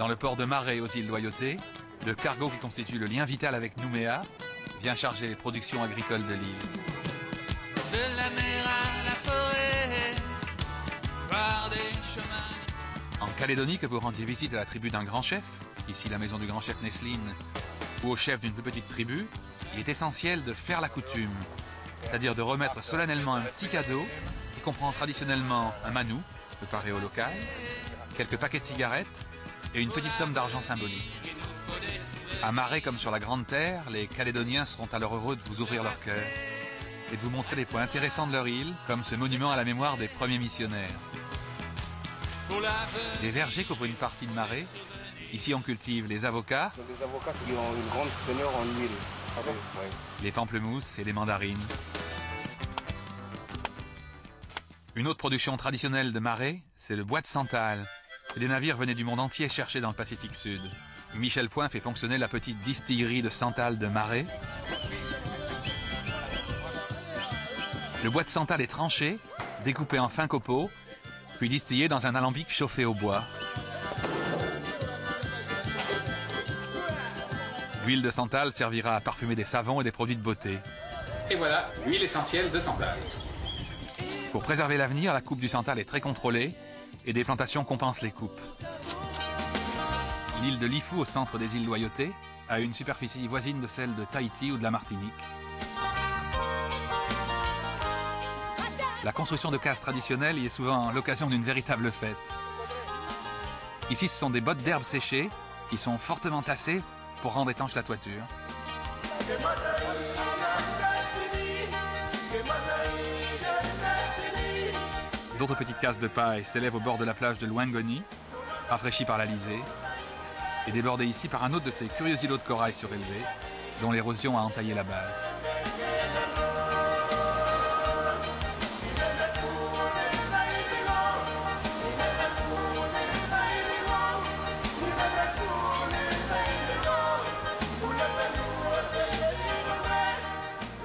Dans le port de Marais aux îles Loyauté, le cargo qui constitue le lien vital avec Nouméa vient charger les productions agricoles de l'île. De la mer à la forêt, par des chemins. En Calédonie, que vous rendiez visite à la tribu d'un grand chef, ici la maison du grand chef Nesline, ou au chef d'une plus petite tribu, il est essentiel de faire la coutume, c'est-à-dire de remettre solennellement un petit cadeau qui comprend traditionnellement un manou, préparé au local, quelques paquets de cigarettes et une petite somme d'argent symbolique. À Marais comme sur la Grande Terre, les Calédoniens seront alors heureux de vous ouvrir leur cœur et de vous montrer des points intéressants de leur île, comme ce monument à la mémoire des premiers missionnaires. Les vergers couvrent une partie de Marais. Ici, on cultive les avocats, Des avocats qui ont une grande teneur en huile. les pamplemousses et les mandarines. Une autre production traditionnelle de Marais, c'est le bois de santal, que des navires venaient du monde entier chercher dans le Pacifique Sud. Michel Point fait fonctionner la petite distillerie de santal de Marais. Le bois de santal est tranché, découpé en fins copeaux, puis distillé dans un alambic chauffé au bois. L'huile de santal servira à parfumer des savons et des produits de beauté. Et voilà, l'huile essentielle de santal. Pour préserver l'avenir, la coupe du santal est très contrôlée et des plantations compensent les coupes. L'île de Lifou, au centre des îles Loyauté, a une superficie voisine de celle de Tahiti ou de la Martinique. La construction de cases traditionnelles y est souvent l'occasion d'une véritable fête. Ici, ce sont des bottes d'herbe séchées qui sont fortement tassées pour rendre étanche la toiture. D'autres petites cases de paille s'élèvent au bord de la plage de Luangoni, rafraîchies par l'Alizé, et débordées ici par un autre de ces curieux îlots de corail surélevés, dont l'érosion a entaillé la base.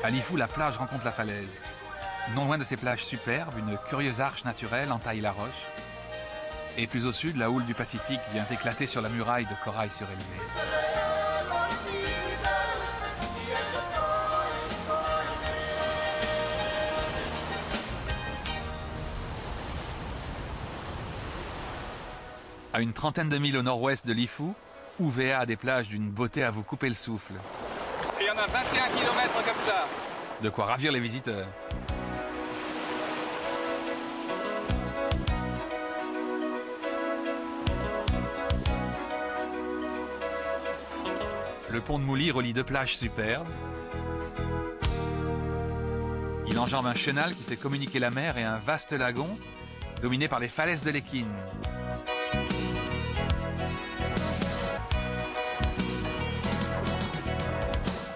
À Lifou, la plage rencontre la falaise. Non loin de ces plages superbes, une curieuse arche naturelle entaille la roche. Et plus au sud, la houle du Pacifique vient éclater sur la muraille de corail surélevé. À une trentaine de milles au nord-ouest de Lifou, Ouvéa a des plages d'une beauté à vous couper le souffle. Et il y en a 21 km comme ça. De quoi ravir les visiteurs. Le pont de Mouly relie deux plages superbes. Il enjambe un chenal qui fait communiquer la mer et un vaste lagon dominé par les falaises de l'Équine.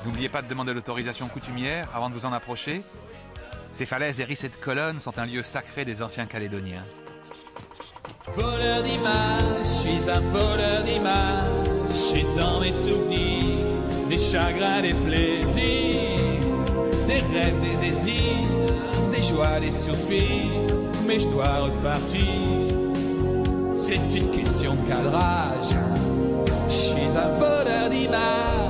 N'oubliez pas de demander l'autorisation coutumière avant de vous en approcher. Ces falaises hérissées de colonnes sont un lieu sacré des anciens Calédoniens. Voleur d'images, je suis un voleur d'images. J'ai dans mes souvenirs des chagrins, des plaisirs, des rêves, des désirs, des joies, des soupirs. Mais je dois repartir. C'est une question de cadrage. Je suis un voleur d'images.